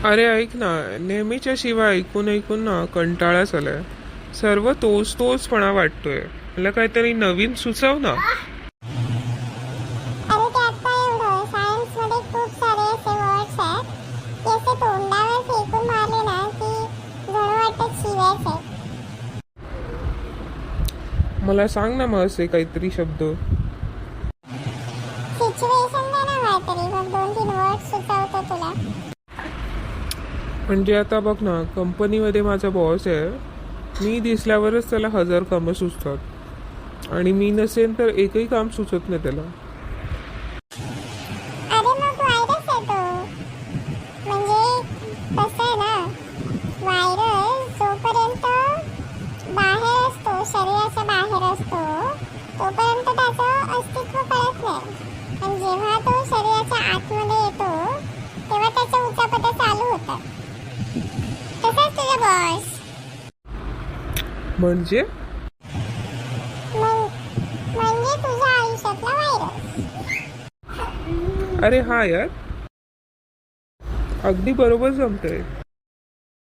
अरे ऐक ना, नेहमीच्या शिवाय ऐकून ऐकून ना कंटाळाच आलाय. सर्व तोच तोचपणा वाटतोय. मला काहीतरी नवीन सुचव ना. अरे त्यात काय एवढं? सायन्समध्ये खूप सारे असे वर्ड्स आहेत की असे तोंडावर फेकून मारले ना की जणू वाटत शिव्याच आहेत. मला सांग ना मग असे काहीतरी शब्द. सिच्युएशन दे ना काहीतरी, मग 2-3 वर्ड्स सुचवतो तुला. म्हणजे आता बघ ना, कंपनीमध्ये माझा बॉस आहे. मी दिसल्यावरच त्याला 1000 कामं सुचतात आणि मी नसेल तर एकही काम सुचत नाही त्याला. अरे मग व्हायरस आहे तो. म्हणजे कसं आहे ना, व्हायरस जोपर्यंत बाहेर असतो, शरीराच्या बाहेर असतो, तोपर्यंत त्याचं अस्तित्व कळत नाही. पण जेव्हा तो शरीराच्या आतमध्ये येतो तेव्हा त्याच्या उचापत्या चालू होतात. तसंच तुझा बॉस. म्हणजे म्हणजे तुझ्या आयुष्यातला व्हायरस. अरे हा यार, अगदी बरोबर जमतंय.